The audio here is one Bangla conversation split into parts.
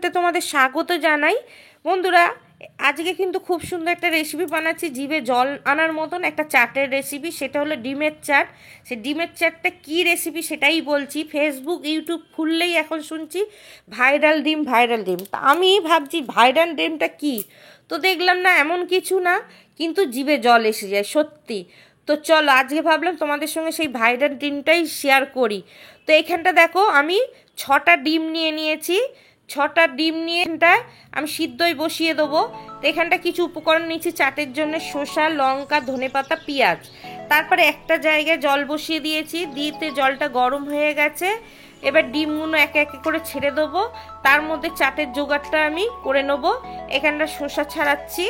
চ্যানেলতে তোমাদের স্বাগত জানাই। বন্ধুরা, আজকে কিন্তু খুব সুন্দর একটা রেসিপি বানাচ্ছি, জিভে জল আনার মতন একটা চাটের রেসিপি। সেটা হলো ডিমের চাট। সে ডিমের চাটটা কী রেসিপি সেটাই বলছি। ফেসবুক ইউটিউব খুললেই এখন শুনছি ভাইরাল ডিম ভাইরাল ডিম। তা আমি ভাবছি ভাইরাল ডিমটা কী, তো দেখলাম না এমন কিছু না, কিন্তু জিভে জল এসে যায় সত্যি। তো চলো আজকে ভাবলাম তোমাদের সঙ্গে সেই ভাইরাল ডিমটাই শেয়ার করি। তো এখানটা দেখো আমি 6টা ডিম নিয়ে নিয়েছি। 6টা ডিম নিয়ে এখানটায় আমি সিদ্ধই বসিয়ে দেবো। তো এখানটা কিছু উপকরণ নিয়েছি চাটের জন্য: শসা, লঙ্কা, ধনেপাতা, পেঁয়াজ। তারপরে একটা জায়গায় জল বসিয়ে দিয়েছি, দিতে জলটা গরম হয়ে গেছে। এবার ডিমগুলো একে একে করে ছেড়ে দেবো। তার মধ্যে চাটের জোগাড়টা আমি করে নেবো। এখানটা শসা ছাড়াচ্ছি,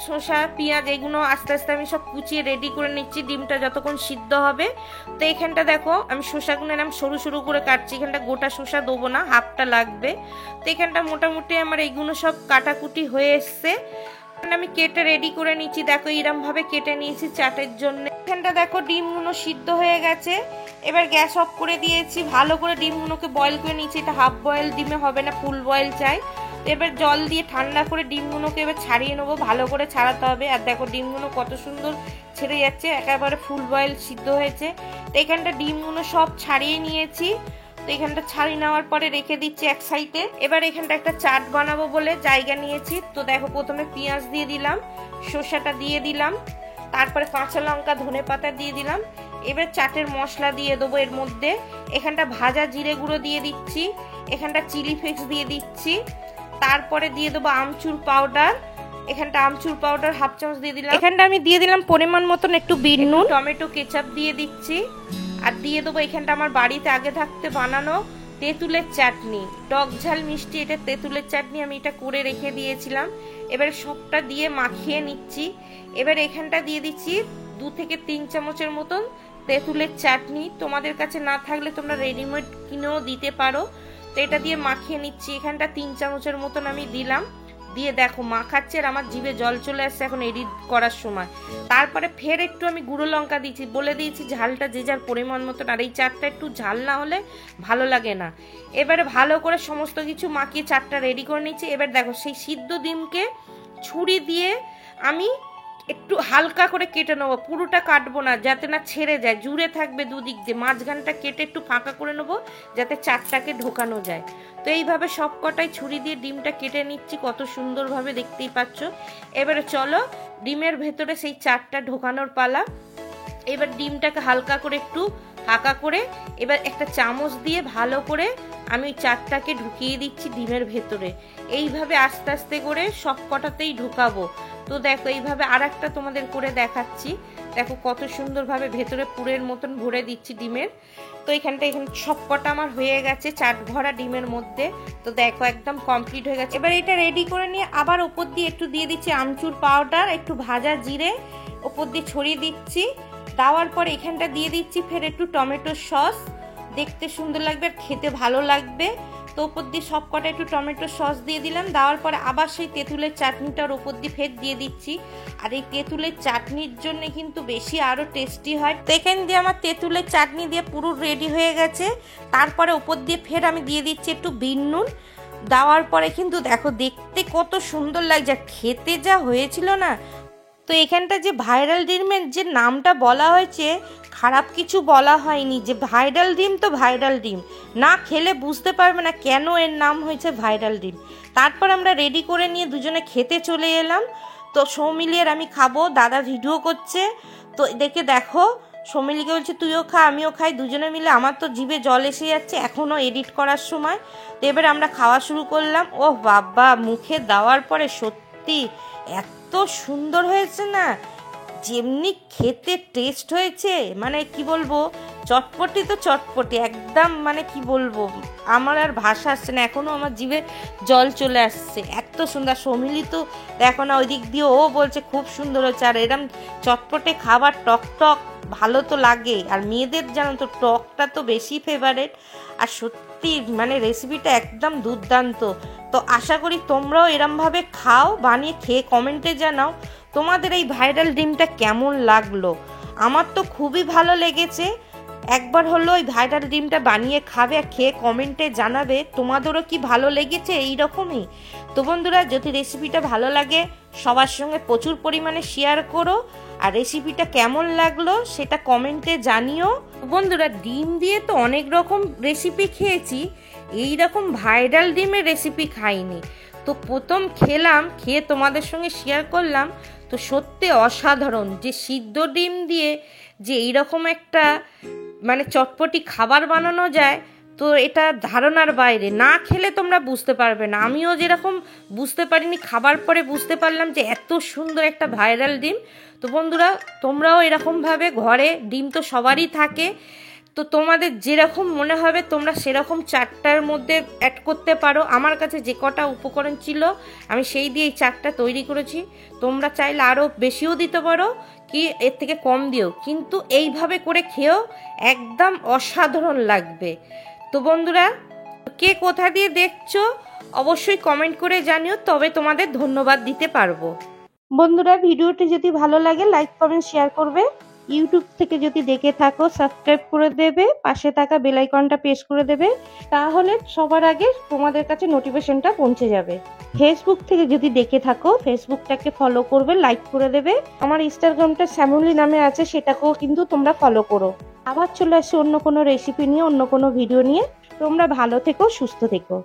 শসা, পেঁয়াজ এগুলো আস্তে আস্তে আমি সব কুচিয়ে রেডি করে নিচ্ছি ডিমটা যতক্ষণ সিদ্ধ হবে। তো এখানটা দেখো আমি শসাগুলো এরকম সরু সরু করে কাটছি। এখানটা গোটা শসা দেবো না, হাফটা লাগবে। তো এখানটা মোটামুটি আমার এইগুলো সব কাটাকুটি হয়ে এসছে। আমি কেটে রেডি করে নিচ্ছি। দেখো এরম ভাবে কেটে নিয়েছি চাটের জন্য। এখানটা দেখো ডিমগুলো সিদ্ধ হয়ে গেছে। এবার গ্যাস অফ করে দিয়েছি, ভালো করে ডিমগুলোকে বয়েল করে নিয়েছি। এটা হাফ বয়েল ডিমে হবে না, ফুল বয়েল চাই। এবার জল দিয়ে ঠান্ডা করে ডিমগুলোকে এবার ছাড়িয়ে নেবো, ভালো করে ছাড়াতে হবে। আর দেখো ডিমগুলো কত সুন্দর ছেড়ে যাচ্ছে, একেবারে ফুল বয়েল সিদ্ধ হয়েছে। তো এখানটা ডিমগুলো সব ছাড়িয়ে নিয়েছি। তো এখানটা ছাড়িয়ে নেওয়ার পরে রেখে দিচ্ছি এক সাইডে। এবার এখানটা একটা চাট বানাবো বলে জায়গা নিয়েছি। তো দেখো প্রথমে পেঁয়াজ দিয়ে দিলাম, শসাটা দিয়ে দিলাম, তারপরে কাঁচা লঙ্কা, ধনেপাতা দিয়ে দিলাম। এবার চাটের মশলা দিয়ে দেবো এর মধ্যে। এখানটা ভাজা জিরে গুঁড়ো দিয়ে দিচ্ছি, এখানটা চিলি ফ্লেক্স দিয়ে দিচ্ছি, তারপরে দিয়ে দেবো আমচুর পাউডার। এখানটা আমচুর পাউডার হাফ চামচ দিয়ে দিলাম। এখানটা আমি দিয়ে দিলাম পরিমাণ মতন একটু বিট নুন, টমেটো কেচাপ দিয়ে দিচ্ছি। আর দিয়ে দেবো এখানটা আমার বাড়িতে আগে থাকতে বানানো তেঁতুলের চাটনি, টক ঝাল মিষ্টি এটা তেঁতুলের চাটনি, আমি এটা করে রেখে দিয়েছিলাম। এবার সবটা দিয়ে মাখিয়ে নিচ্ছি। এবার এখানটা দিয়ে দিচ্ছি 2 থেকে 3 চামচের মতন তেঁতুলের চাটনি। তোমাদের কাছে না থাকলে তোমরা রেডিমেড কিনেও দিতে পারো। তো এটা দিয়ে মাখিয়ে নিচ্ছি। এখানটা 3 চামচের মতন আমি দিলাম। দিয়ে দেখো মাখাচ্ছে আর আমার জিভে জল চলে আসছে এখন এডিট করার সময়। তারপরে ফের একটু আমি গুঁড়ো লঙ্কা দিচ্ছি, বলে দিয়েছি ঝালটা যে যার পরিমাণ মতন। আর এই চাটটা একটু ঝাল না হলে ভালো লাগে না। এবারে ভালো করে সমস্ত কিছু মাখিয়ে চাটটা রেডি করে নিচ্ছি। এবার দেখো সেই সিদ্ধ ডিমকে ছুরি দিয়ে আমি একটু হালকা করে কেটে নেবো, পুরোটা কাটবো না, যাতে না ছেড়ে যায়, জুড়ে থাকবে দুদিক দিয়ে। মাঝখানটা কেটে একটু ফাঁকা করে নেবো যাতে চাটটাকে ঢোকানো যায়। তো এইভাবে সব কটাই ছুরি দিয়ে ডিমটা কেটে নিচ্ছি, কত সুন্দরভাবে দেখতেই পাচ্ছ। এবারে চলো ডিমের ভেতরে সেই চাটটা ঢোকানোর পালা। এবার ডিমটাকে হালকা করে একটু ফাঁকা করে এবার একটা চামচ দিয়ে ভালো করে আমি ওই চাটটাকে ঢুকিয়ে দিচ্ছি ডিমের ভেতরে। এইভাবে আস্তে আস্তে করে সব কটাতেই ঢুকাবো। তো দেখো এইভাবে আর একটা তোমাদের করে দেখাচ্ছি। দেখো কত সুন্দরভাবে ভেতরে পুরের মতন ভরে দিচ্ছি ডিমের। তো এখানে সব কটা আমার হয়ে গেছে চাট ভরা ডিমের মধ্যে। তো দেখো একদম কমপ্লিট হয়ে গেছে। এবার এটা রেডি করে নিয়ে আবার ওপর দিয়ে একটু দিয়ে দিচ্ছি আমচুর পাউডার, একটু ভাজা জিরে ওপর দিয়ে ছড়িয়ে দিচ্ছি। দেওয়ার পর এখানটা দিয়ে দিচ্ছি ফের একটু টমেটো সস, দেখতে সুন্দর লাগবে আর খেতে ভালো লাগবে। তো ওপর দিয়ে সব কটা একটু টমেটো সস দিয়ে দিলাম। দেওয়ার পরে আবার সেই তেঁতুলের চাটনিটার ওপর দিয়ে ফের দিয়ে দিচ্ছি। আর এই তেঁতুলের চাটনির জন্য কিন্তু বেশি আরও টেস্টি হয়। তো এখান দিয়ে আমার তেঁতুলের চাটনি দিয়ে পুরো রেডি হয়ে গেছে। তারপরে ওপর দিয়ে ফের আমি দিয়ে দিচ্ছি একটু বিট নুন। দেওয়ার পরে কিন্তু দেখো দেখতে কত সুন্দর লাগছে, খেতে যা হয়েছিল না। তো এখানটা যে ভাইরাল ডিমের যে নামটা বলা হয়েছে, খারাপ কিছু বলা হয়নি, যে ভাইরাল ডিম তো ভাইরাল ডিম, না খেলে বুঝতে পারবে না কেন এর নাম হয়েছে ভাইরাল ডিম। তারপর আমরা রেডি করে নিয়ে দুজনে খেতে চলে এলাম। তো সৌমিলি আর আমি খাবো, দাদা ভিডিও করছে। তো দেখো সৌমিলিকে বলছে তুইও খা আমিও খাই, দুজনে মিলে। আমার তো জিভে জল এসে যাচ্ছে এখনও এডিট করার সময়। তো এবার আমরা খাওয়া শুরু করলাম। ও বাবা, মুখে দেওয়ার পরে সত্যি এত সুন্দর হয়েছে না, যেমনি খেতে টেস্ট হয়েছে মানে কি বলবো, চটপটি তো চটপটি একদম, মানে কি বলবো, আমার আর ভাষা আসছে না, এখনও আমার জিভে জল চলে আসছে, এত সুন্দর। সৌমিলি তো দেখো না ওই দিক দিয়ে ও বলছে খুব সুন্দর হয়েছে। আর এরম চটপটে খাবার টক টক ভালো তো লাগে, আর মেয়েদের জানো তো টকটা তো বেশি ফেভারেট। আর সত্যি মানে রেসিপিটা একদম দুর্দান্ত। তো আশা করি তোমরাও এরমভাবে খাও, বানিয়ে খেয়ে কমেন্টে জানাও তোমাদের এই ভাইরাল ডিমটা কেমন লাগলো। আমার তো খুবই ভালো লেগেছে। একবার হলো ওই ভাইরাল ডিমটা বানিয়ে খাবে আর খেয়ে কমেন্টে জানাবে তোমাদেরও কি ভালো লেগেছে এই রকমই। তো বন্ধুরা, যদি রেসিপিটা ভালো লাগে সবার সঙ্গে প্রচুর পরিমাণে শেয়ার করো, আর রেসিপিটা কেমন লাগলো সেটা কমেন্টে জানিও। বন্ধুরা, ডিম দিয়ে তো অনেক রকম রেসিপি খেয়েছি, এই রকম ভাইরাল ডিমের রেসিপি খাইনি। তো প্রথম খেলাম, খেয়ে তোমাদের সঙ্গে শেয়ার করলাম। তো সত্যি অসাধারণ যে সিদ্ধ ডিম দিয়ে যে এইরকম একটা মানে চটপটি খাবার বানানো যায়, তো এটা ধারণার বাইরে। না খেলে তোমরা বুঝতে পারবে না। আমিও যেরকম বুঝতে পারিনি, খাবার পরে বুঝতে পারলাম যে এত সুন্দর একটা ভাইরাল ডিম। তো বন্ধুরা, তোমরাও এরকমভাবে ঘরে, ডিম তো সবারই থাকে, তো তোমাদের যেরকম মনে হবে তোমরা সেরকম চাটটার মধ্যে অ্যাড করতে পারো। আমার কাছে যে কটা উপকরণ ছিল আমি সেই দিয়ে এই চাটটা তৈরি করেছি। তোমরা চাইলে আরও বেশিও দিতে পারো, কি এর থেকে কম দিও, কিন্তু এইভাবে করে খেয়েও একদম অসাধারণ লাগবে। তো বন্ধুরা, কে কোথা দিয়ে দেখছো অবশ্যই কমেন্ট করে জানিও, তবে তোমাদের ধন্যবাদ দিতে পারবো। বন্ধুরা, ভিডিওটি যদি ভালো লাগে লাইক কমেন্ট শেয়ার করবে। ইউটিউব থেকে যদি দেখে থাকো সাবস্ক্রাইব করে দেবে, পাশে থাকা বেল আইকনটা প্রেস করে দেবে, তাহলে সবার আগে তোমাদের কাছে নোটিফিকেশনটা পৌঁছে যাবে। ফেসবুক থেকে যদি দেখে থাকো ফেসবুকটাকে ফলো করবে, লাইক করে দেবে। আমার ইনস্টাগ্রামটা শ্যামলী নামে আছে, সেটাকেও কিন্তু তোমরা ফলো করো। আবার চলে আসি অন্য কোনো রেসিপি নিয়ে, অন্য কোনো ভিডিও নিয়ে। তোমরা ভালো থেকো, সুস্থ থেকো।